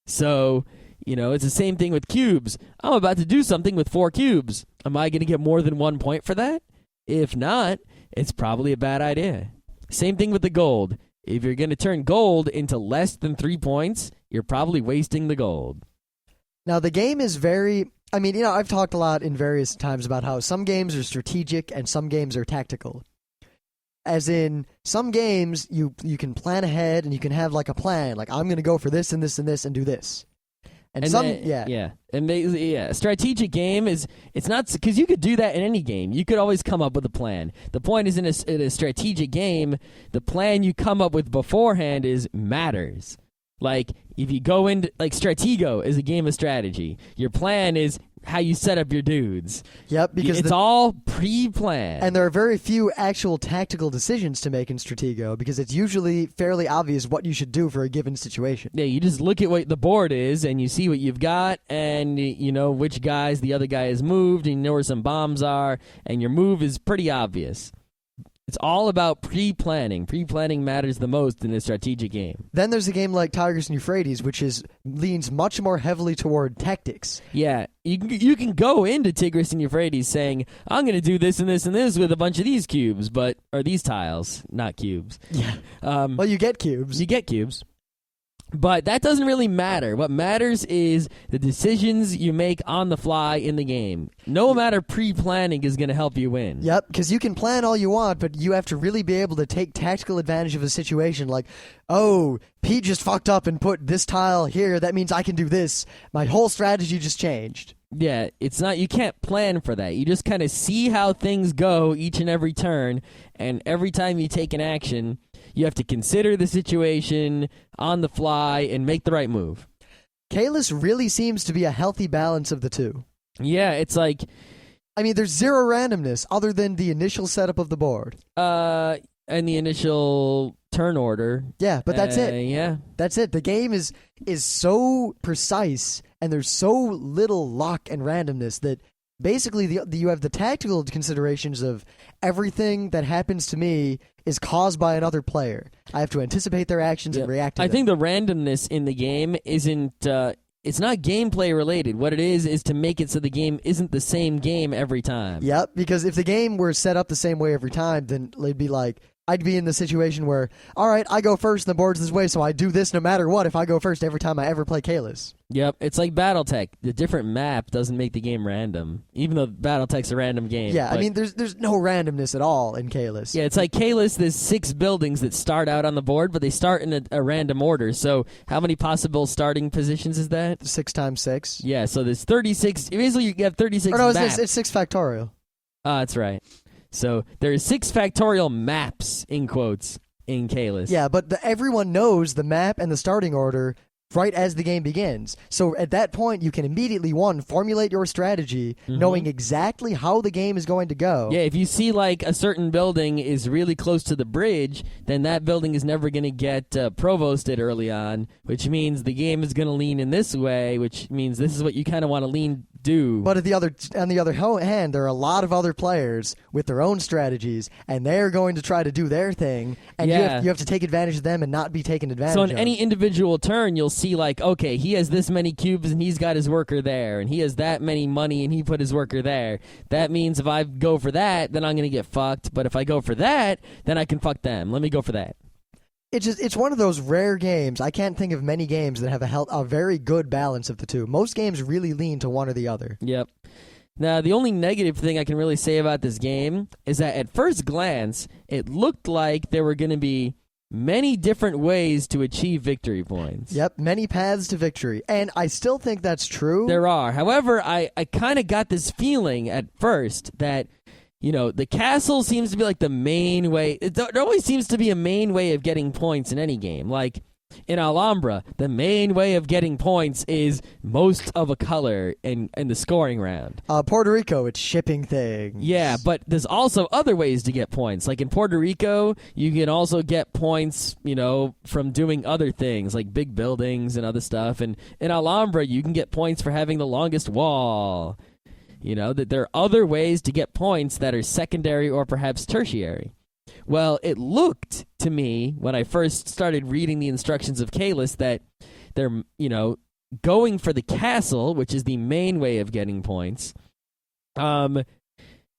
So, it's the same thing with cubes. I'm about to do something with 4 cubes. Am I going to get more than 1 point for that? If not, it's probably a bad idea. Same thing with the gold. If you're going to turn gold into less than 3 points, you're probably wasting the gold. Now, the game is I've talked a lot in various times about how some games are strategic and some games are tactical. As in, some games, you can plan ahead and you can have like a plan. Like, I'm going to go for this and this and this and do this. And some, a strategic game it's not, because you could do that in any game. You could always come up with a plan. The point is, in a strategic game, the plan you come up with beforehand matters. Like, if you go into, like, Stratego is a game of strategy. Your plan is how you set up your dudes. Yep, because it's all pre-planned. And there are very few actual tactical decisions to make in Stratego, because it's usually fairly obvious what you should do for a given situation. Yeah, you just look at what the board is, and you see what you've got, and you know which guys the other guy has moved, and you know where some bombs are, and your move is pretty obvious. It's all about pre-planning. Pre-planning matters the most in a strategic game. Then there's a game like Tigris and Euphrates, which leans much more heavily toward tactics. Yeah, you can go into Tigris and Euphrates saying, I'm going to do this and this and this with a bunch of these cubes, or these tiles, not cubes. Yeah. Well, you get cubes. You get cubes. But that doesn't really matter. What matters is the decisions you make on the fly in the game. No matter pre-planning is going to help you win. Yep, because you can plan all you want, but you have to really be able to take tactical advantage of a situation like, oh, Pete just fucked up and put this tile here. That means I can do this. My whole strategy just changed. Yeah, it's not. You can't plan for that. You just kind of see how things go each and every turn, and every time you take an action, you have to consider the situation on the fly and make the right move. Caylus really seems to be a healthy balance of the two. Yeah, it's like... I mean, there's zero randomness other than the initial setup of the board. And the initial turn order. Yeah, but that's it. Yeah. That's it. The game is so precise, and there's so little luck and randomness that basically you have the tactical considerations of everything that happens to me is caused by another player. I have to anticipate their actions and react to them. I think the randomness in the game isn't... it's not gameplay related. What it is to make it so the game isn't the same game every time. Yep, because if the game were set up the same way every time, then it'd be like... I'd be in the situation where, all right, I go first and the board's this way, so I do this no matter what if I go first every time I ever play Caylus. Yep, it's like Battletech. The different map doesn't make the game random, even though Battletech's a random game. Yeah, I mean, there's no randomness at all in Caylus. Yeah, it's like Caylus, there's 6 buildings that start out on the board, but they start in a random order. So how many possible starting positions is that? 6 times 6. Yeah, so there's 36. Basically, you have 36 no, maps. It's 6 factorial. That's right. So there's 6 factorial maps, in quotes, in Caylus. Yeah, but everyone knows the map and the starting order right as the game begins. So at that point, you can immediately, formulate your strategy, knowing exactly how the game is going to go. Yeah, if you see like a certain building is really close to the bridge, then that building is never going to get provosted early on, which means the game is going to lean in this way, which means this is what you kind of want to do. But on the other hand, there are a lot of other players with their own strategies, and they're going to try to do their thing, and you have to take advantage of them and not be taken advantage of. So on any individual turn, you'll see like, okay, he has this many cubes and he's got his worker there, and he has that many money and he put his worker there. That means if I go for that, then I'm going to get fucked, but if I go for that, then I can fuck them. Let me go for that. It's one of those rare games. I can't think of many games that have a very good balance of the two. Most games really lean to one or the other. Yep. Now, the only negative thing I can really say about this game is that at first glance, it looked like there were going to be many different ways to achieve victory points. Yep, many paths to victory. And I still think that's true. There are. However, I kind of got this feeling at first that, you know, the castle seems to be like the main way. There always seems to be a main way of getting points in any game. Like in Alhambra, the main way of getting points is most of a color in the scoring round. Puerto Rico, it's shipping things. Yeah, but there's also other ways to get points. Like in Puerto Rico, you can also get points, you know, from doing other things like big buildings and other stuff. And in Alhambra, you can get points for having the longest wall. You know, that there are other ways to get points that are secondary or perhaps tertiary. Well, it looked to me when I first started reading the instructions of Caylus that they're, you know, going for the castle, which is the main way of getting points. You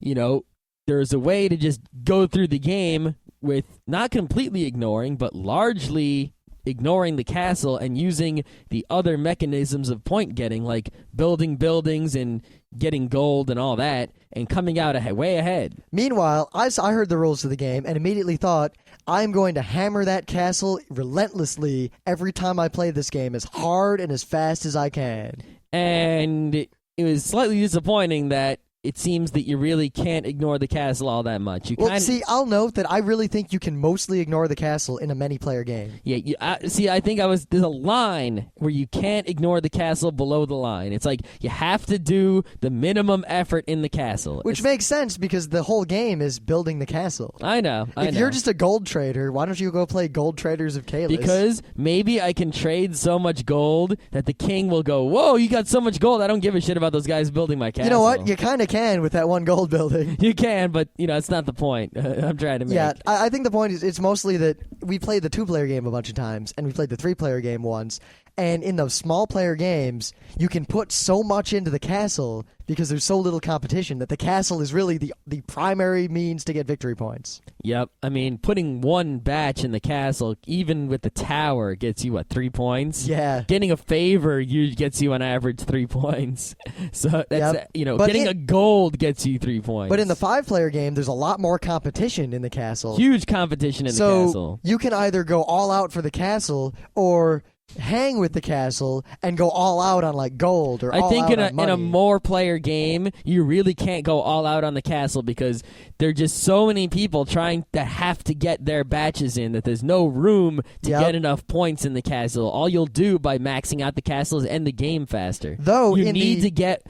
know, there's a way to just go through the game with not completely ignoring, but largely ignoring the castle and using the other mechanisms of point getting, like building buildings and getting gold and all that, and coming out way ahead. Meanwhile, I heard the rules of the game and immediately thought, I'm going to hammer that castle relentlessly every time I play this game as hard and as fast as I can. And it was slightly disappointing that it seems that you really can't ignore the castle all that much. See, I'll note that I really think you can mostly ignore the castle in a many-player game. Yeah, I think there's a line where you can't ignore the castle below the line. It's like you have to do the minimum effort in the castle. Which makes sense because the whole game is building the castle. I know. If you're just a gold trader, why don't you go play Gold Traders of Caylus? Because maybe I can trade so much gold that the king will go, whoa, you got so much gold, I don't give a shit about those guys building my castle. You know what? You kind of can can with that one gold building. You can, but it's not the point. I'm trying to make. Yeah, I think the point is it's mostly that we played the 2-player game a bunch of times, and we played the 3-player game once. And in those small player games, you can put so much into the castle because there's so little competition that the castle is really the primary means to get victory points. Yep. I mean, putting one batch in the castle, even with the tower, gets you, 3 points? Yeah. Getting a favor gets you on average 3 points. So, that's, But getting a gold gets you 3 points. But in the 5-player game, there's a lot more competition in the castle. Huge competition in the castle. So you can either go all out for the castle or hang with the castle and go all out on gold or I think in a more player game, you really can't go all out on the castle because there are just so many people trying to have to get their batches in that there's no room to get enough points in the castle. All you'll do by maxing out the castle is end the game faster. Though you need to get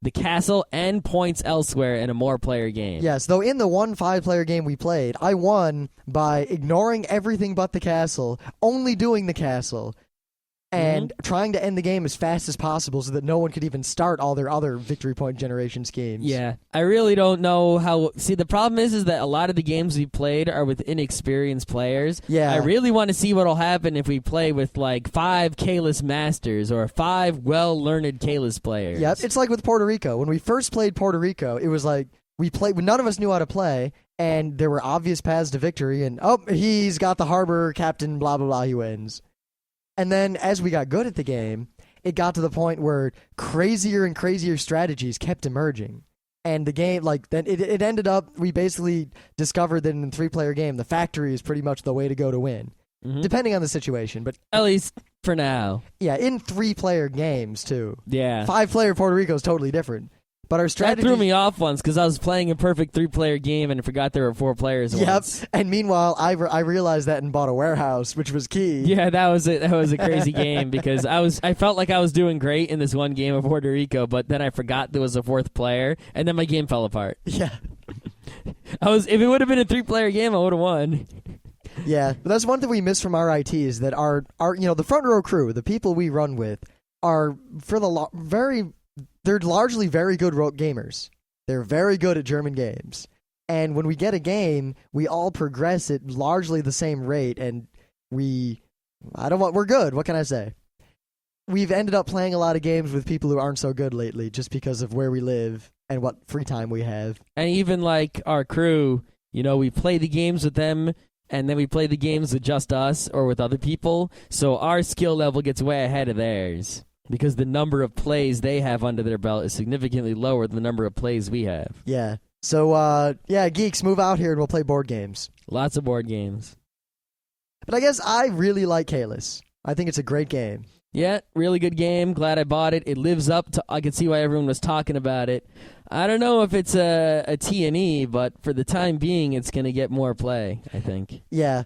the castle and points elsewhere in a more player game. Yes, though in the 5-player game we played, I won by ignoring everything but the castle, only doing the castle, and trying to end the game as fast as possible so that no one could even start all their other victory point generation schemes. Yeah, I really don't know how... See, the problem is that a lot of the games we played are with inexperienced players. Yeah. I really want to see what'll happen if we play with 5 Caylus masters or 5 well-learned Caylus players. Yep, it's like with Puerto Rico. When we first played Puerto Rico, it was none of us knew how to play, and there were obvious paths to victory, and he's got the harbor captain, blah, blah, blah, he wins. And then as we got good at the game, it got to the point where crazier and crazier strategies kept emerging. And the game, then it ended up, we basically discovered that in a 3-player game, the factory is pretty much the way to go to win. Depending on the situation. But at least for now. Yeah, in 3-player games, too. Yeah. 5-player Puerto Rico is totally different. But our strategy... That threw me off once because I was playing a perfect 3-player game and forgot there were 4 players once. Yep, and meanwhile, I realized that and bought a warehouse, which was key. Yeah, that was a crazy game because I felt like I was doing great in this one game of Puerto Rico, but then I forgot there was a 4th player, and then my game fell apart. Yeah. If it would have been a 3-player game, I would have won. Yeah, but that's one thing we miss from our IT is that our the front row crew, the people we run with, are they're largely very good gamers. They're very good at German games. And when we get a game, we all progress at largely the same rate, and we're good. What can I say? We've ended up playing a lot of games with people who aren't so good lately just because of where we live and what free time we have. And even our crew, we play the games with them, and then we play the games with just us or with other people, so our skill level gets way ahead of theirs. Because the number of plays they have under their belt is significantly lower than the number of plays we have. Yeah. So, geeks, move out here and we'll play board games. Lots of board games. But I guess I really like Caylus. I think it's a great game. Yeah, really good game. Glad I bought it. It lives up to... I can see why everyone was talking about it. I don't know if it's a T&E, but for the time being, it's going to get more play, I think. Yeah.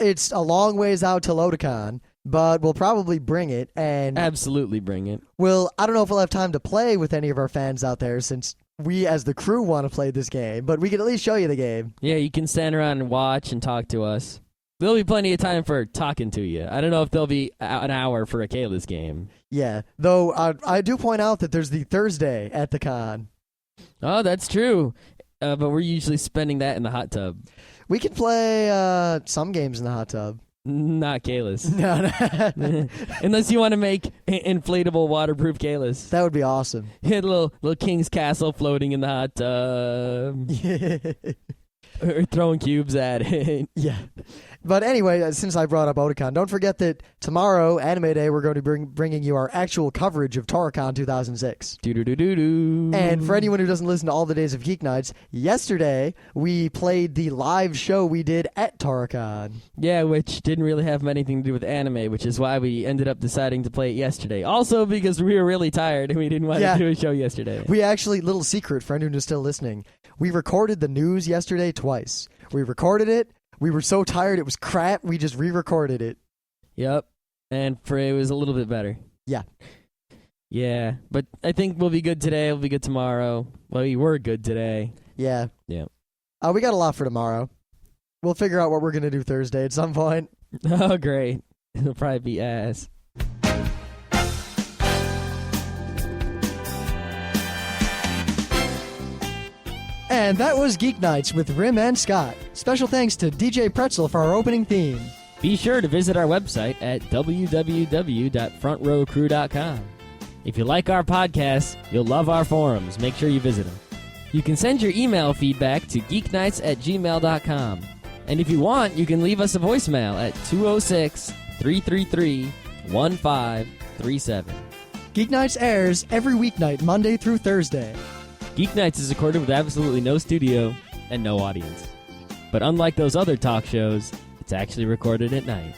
It's a long ways out to Lodicon. But we'll probably bring it, and... Absolutely bring it. I don't know if we'll have time to play with any of our fans out there, since we, as the crew, want to play this game, but we can at least show you the game. Yeah, you can stand around and watch and talk to us. There'll be plenty of time for talking to you. I don't know if there'll be an hour for a Caylus game. Yeah, though I do point out that there's the Thursday at the con. Oh, that's true. But we're usually spending that in the hot tub. We can play some games in the hot tub. Not Caylus. No. Unless you want to make inflatable waterproof Caylus. That would be awesome. Hit a little King's Castle floating in the hot tub. Or throwing cubes at it. Yeah. But anyway, since I brought up Otakon, don't forget that tomorrow, Anime Day, we're going to be bringing you our actual coverage of ToraCon 2006. Doo-doo-doo-doo-doo. And for anyone who doesn't listen to all the days of Geeknights, yesterday we played the live show we did at ToraCon. Yeah, which didn't really have anything to do with anime, which is why we ended up deciding to play it yesterday. Also because we were really tired and we didn't want to do a show yesterday. We actually, little secret for anyone who's still listening, we recorded the news yesterday twice. We recorded it. We were so tired it was crap, we just re-recorded it. Yep. And it was a little bit better. Yeah. Yeah. But I think we'll be good today. We'll be good tomorrow. Well, we were good today. Yeah. Yeah. We got a lot for tomorrow. We'll figure out what we're going to do Thursday at some point. Oh, great. It'll probably be ass. And that was Geek Nights with Rim and Scott. Special thanks to DJ Pretzel for our opening theme. Be sure to visit our website at www.frontrowcrew.com. If you like our podcast, you'll love our forums. Make sure you visit them. You can send your email feedback to geeknights@gmail.com. And if you want, you can leave us a voicemail at 206-333-1537. Geek Nights airs every weeknight, Monday through Thursday. Geeknights is recorded with absolutely no studio and no audience. But unlike those other talk shows, it's actually recorded at night.